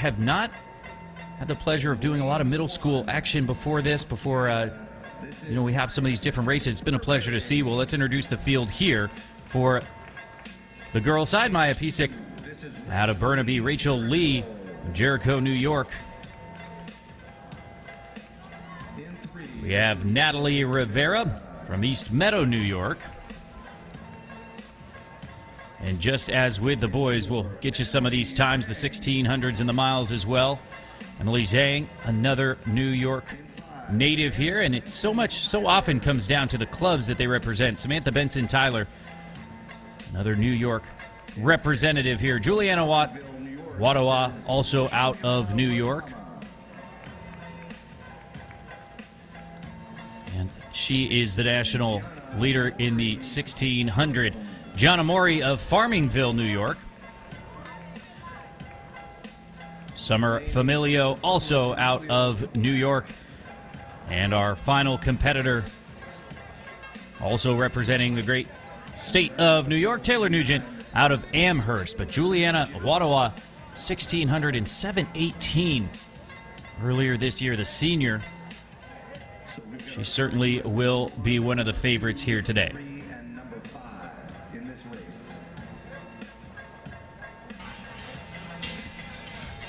have not had the pleasure of doing a lot of middle school action before this, we have some of these different races. It's been a pleasure to see. Well, let's introduce the field here for the girls' side. Maya Pisek out of Burnaby, Rachel Lee of Jericho, New York. We have Natalie Rivera from East Meadow, New York. And just as with the boys, we'll get you some of these times, the 1600s and the miles as well. Emily Zhang, another New York native here, and it so often comes down to the clubs that they represent. Samantha Benson Tyler, another New York representative here. Juliana Wadawa, also out of New York. And she is the national leader in the 1600. Gianna Mori of Farmingville, New York. Summer Familio, also out of New York. And our final competitor, also representing the great state of New York, Taylor Nugent, out of Amherst. But Juliana Wadawa, 1600 and 7:18 earlier this year, the senior. She certainly will be one of the favorites here today.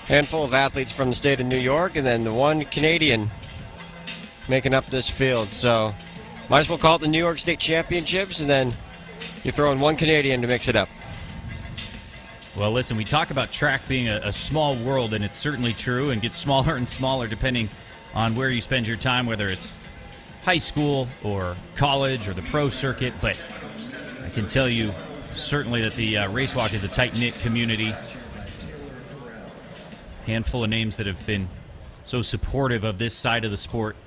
Handful of athletes from the state of New York, and then the one Canadian making up this field. So might as well call it the New York State Championships, and then you throw in one Canadian to mix it up. Well, listen, we talk about track being a small world, and it's certainly true, and gets smaller and smaller depending on where you spend your time, whether it's high school or college or the pro circuit. But I can tell you certainly that the Racewalk is a tight-knit community. Handful of names that have been so supportive of this side of the sport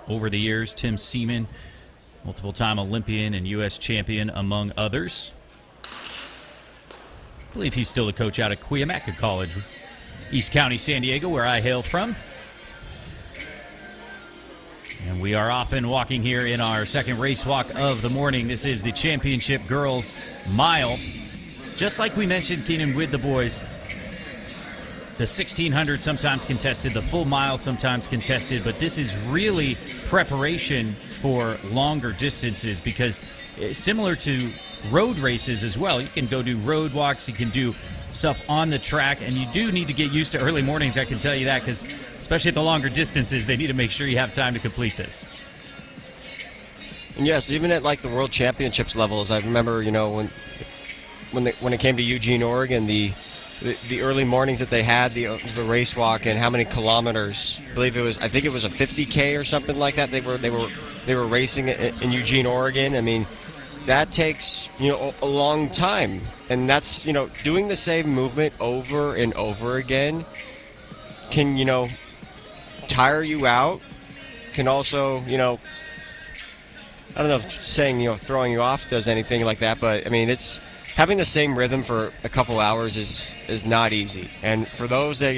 over the years. Tim Seaman, multiple-time Olympian and U.S. champion, among others. I believe he's still the coach out of Cuyamaca College, East County, San Diego, where I hail from. And we are off and walking here in our second race walk of the morning. This is the championship girls mile. Just like we mentioned, Keenan, with the boys, the 1600 sometimes contested, the full mile sometimes contested, but this is really preparation for longer distances, because similar to road races as well, you can go do road walks, you can do stuff on the track, and you do need to get used to early mornings, I can tell you that, because especially at the longer distances, they need to make sure you have time to complete this. And yes, even at like the World Championships levels, I remember, when it came to Eugene, Oregon, the early mornings that they had, the race walk, and how many kilometers. I think it was a 50K or something like that. They were racing in Eugene, Oregon. I mean, that takes a long time, and that's doing the same movement over and over again can tire you out. Can also I don't know if saying throwing you off does anything like that, but I mean it's. Having the same rhythm for a couple hours is not easy. And for those that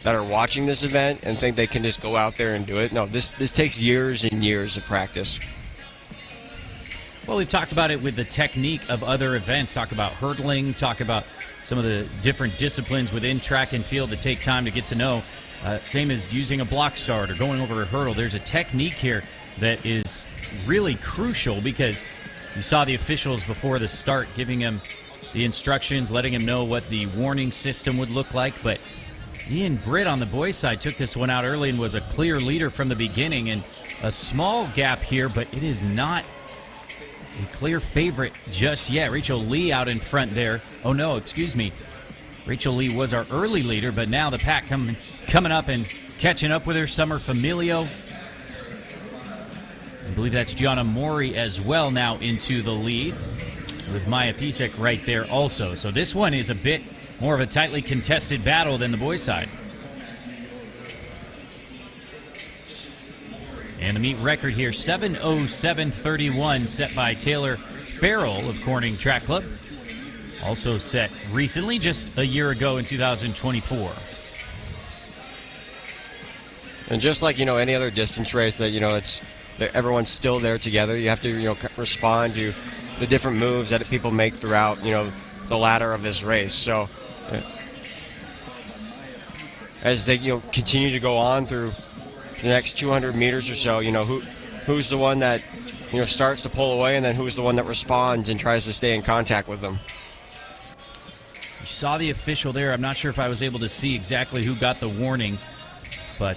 that are watching this event and think they can just go out there and do it, no, this takes years and years of practice. Well, we've talked about it with the technique of other events. Talk about hurdling, talk about some of the different disciplines within track and field that take time to get to know. Same as using a block start or going over a hurdle. There's a technique here that is really crucial, because you saw the officials before the start giving him the instructions, letting him know what the warning system would look like. But Ian Britt on the boys' side took this one out early and was a clear leader from the beginning. And a small gap here, but it is not a clear favorite just yet. Rachel Lee out in front there. Oh, no, excuse me. Rachel Lee was our early leader, but now the pack coming up and catching up with her. Summer Familio. I believe that's Gianna Mori as well now into the lead, with Maya Pisek right there also. So this one is a bit more of a tightly contested battle than the boys' side. And the meet record here, 7:07:31, set by Taylor Farrell of Corning Track Club. Also set recently, just a year ago in 2024. And just like any other distance race that everyone's still there together. You have to, respond to the different moves that people make throughout, the ladder of this race. So, as they continue to go on through the next 200 meters or so. Who's the one that starts to pull away, and then who's the one that responds and tries to stay in contact with them. You saw the official there. I'm not sure if I was able to see exactly who got the warning, but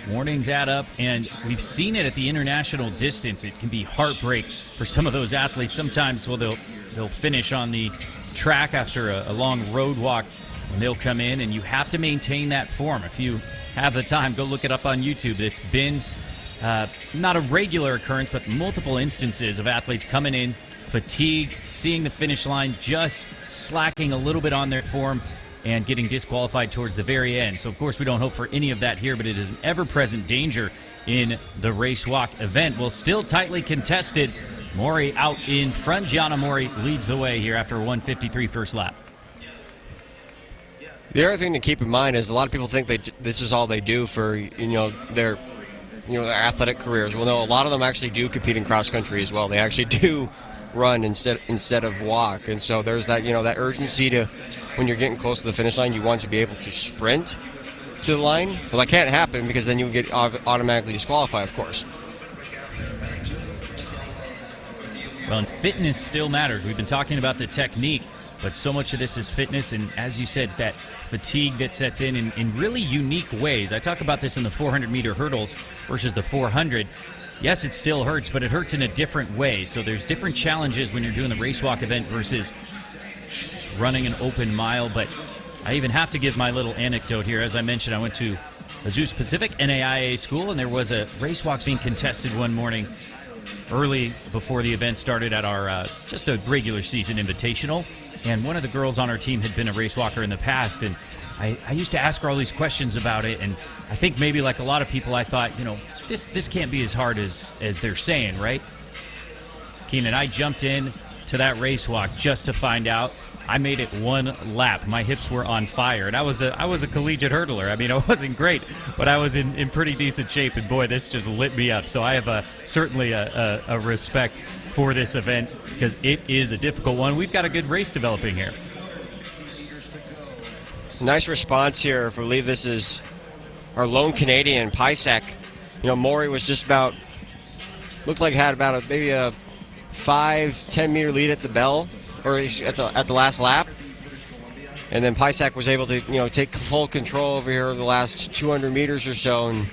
warnings add up, and we've seen it at the international distance. It can be heartbreak for some of those athletes. Sometimes, they'll finish on the track after a long road walk, and they'll come in, and you have to maintain that form. If you have the time, go look it up on YouTube. It's been not a regular occurrence, but multiple instances of athletes coming in, fatigued, seeing the finish line, just slacking a little bit on their form, and getting disqualified towards the very end. So, of course, we don't hope for any of that here, but it is an ever-present danger in the Racewalk event. Well, still tightly contested. Mori out in front. Gianna Mori leads the way here after a 1:53 first lap. The other thing to keep in mind is a lot of people think this is all they do for their athletic careers. Well, no, a lot of them actually do compete in cross country as well. They actually do run instead of walk, and so there's that that urgency to, when you're getting close to the finish line, you want to be able to sprint to the line. Well, that can't happen because then you get automatically disqualified, of course. Well, and fitness still matters. We've been talking about the technique, but so much of this is fitness, and as you said, that fatigue that sets in really unique ways. I talk about this in the 400-meter hurdles versus the 400. Yes, it still hurts, but it hurts in a different way. So there's different challenges when you're doing the Racewalk event versus just running an open mile. But I even have to give my little anecdote here. As I mentioned, I went to Azusa Pacific NAIA school, and there was a Racewalk being contested one morning early before the event started at our just a regular season invitational. And one of the girls on our team had been a racewalker in the past, and I used to ask her all these questions about it, and I think maybe like a lot of people, I thought, this can't be as hard as they're saying, right? Keenan, I jumped in to that racewalk just to find out. I made it one lap. My hips were on fire, and I was a collegiate hurdler. I mean, I wasn't great, but I was in pretty decent shape, and boy, this just lit me up. So I have certainly a respect for this event because it is a difficult one. We've got a good race developing here. Nice response here. I believe this is our lone Canadian, Pysek. Mori was just about, looked like had about maybe a 5-10 meter lead at the bell, or at the last lap, and then Pysek was able to take full control over here the last 200 meters or so, and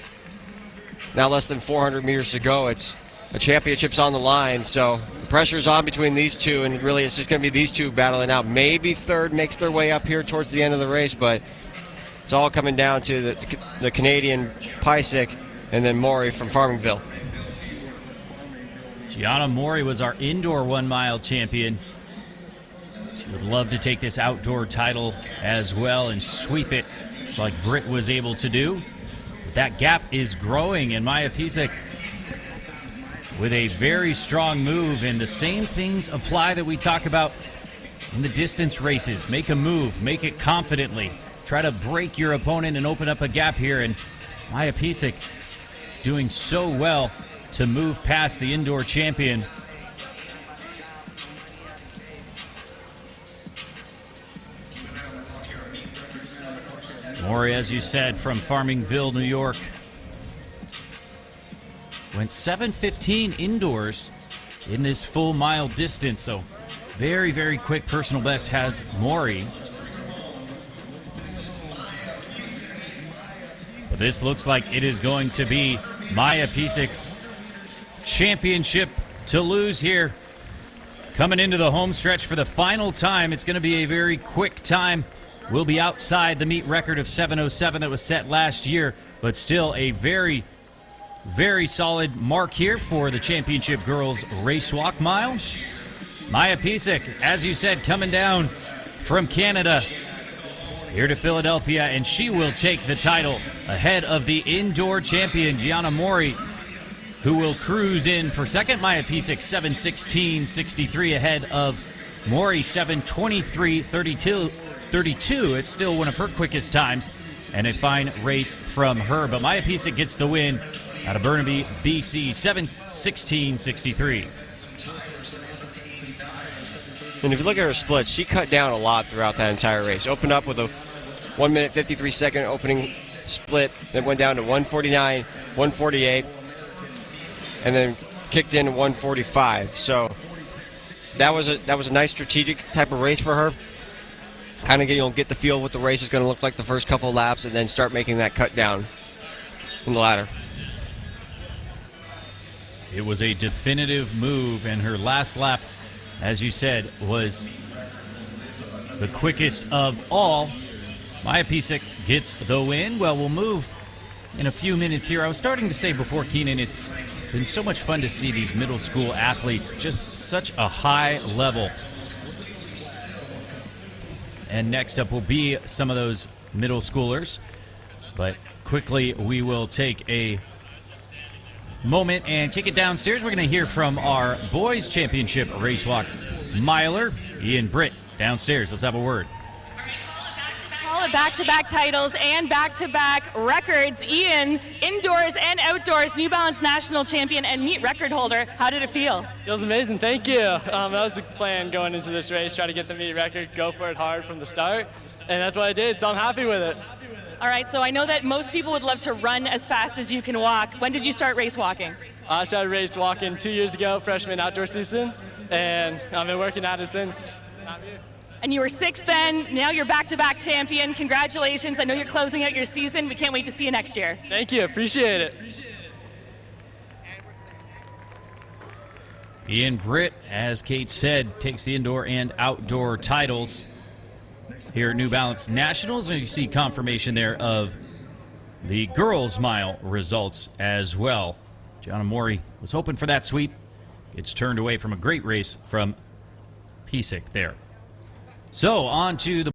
now less than 400 meters to go. It's a championship's on the line, so the pressure's on between these two, and really it's just going to be these two battling out. Maybe third makes their way up here towards the end of the race, but it's all coming down to the Canadian Pysek and then Mori from Farmingville. Gianna Mori was our indoor 1 mile champion. She would love to take this outdoor title as well and sweep it, just like Britt was able to do. But that gap is growing, and Maya Pisek with a very strong move, and the same things apply that we talk about in the distance races. Make a move, make it confidently. Try to break your opponent and open up a gap here, and Maya Pisek doing so well to move past the indoor champion. Mori, as you said, from Farmingville, New York, went 7:15 indoors in this full mile distance. So very, very quick personal best has Mori. But this looks like it is going to be Maya Pisek's championship to lose here. Coming into the home stretch for the final time. It's going to be a very quick time. Will be outside the meet record of 7:07 that was set last year, but still a very, very solid mark here for the championship girls racewalk mile. Maya Pisek, as you said, coming down from Canada here to Philadelphia, and she will take the title ahead of the indoor champion, Gianna Mori, who will cruise in for second. Maya Pisek, 7:16.63 ahead of Mori, 7:23.32. It's still one of her quickest times, and a fine race from her. But Maya Pisek gets the win out of Burnaby, BC, 7:16.63. And if you look at her splits, she cut down a lot throughout that entire race. Opened up with a 1 minute 53 second opening split, then went down to 149, 148, and then kicked in 145. So that was a nice strategic type of race for her. Kind of get the feel of what the race is going to look like the first couple of laps, and then start making that cut down in the ladder. It was a definitive move, and her last lap, as you said, was the quickest of all. Maya Pisek gets the win. Well, we'll move in a few minutes here. I was starting to say before, Keenan, it's been so much fun to see these middle school athletes, just such a high level. And next up will be some of those middle schoolers. But quickly, we will take a moment and kick it downstairs. We're going to hear from our boys championship racewalk miler, Ian Britt, downstairs. Let's have a word. All the back-to-back titles and back-to-back records. Ian, indoors and outdoors, New Balance national champion and meet record holder. How did it feel? Feels amazing, thank you. That was the plan going into this race, try to get the meet record, go for it hard from the start, and that's what I did, so I'm happy with it. All right, so I know that most people would love to run as fast as you can walk. When did you start race walking? I started race walking 2 years ago, freshman outdoor season, and I've been working at it since. And you were sixth then, now you're back-to-back champion. Congratulations, I know you're closing out your season. We can't wait to see you next year. Thank you, appreciate it. Ian Britt, as Kate said, takes the indoor and outdoor titles here at New Balance Nationals, and you see confirmation there of the girls' mile results as well. Gianna Mori was hoping for that sweep. Gets turned away from a great race from Pisek there. So on to the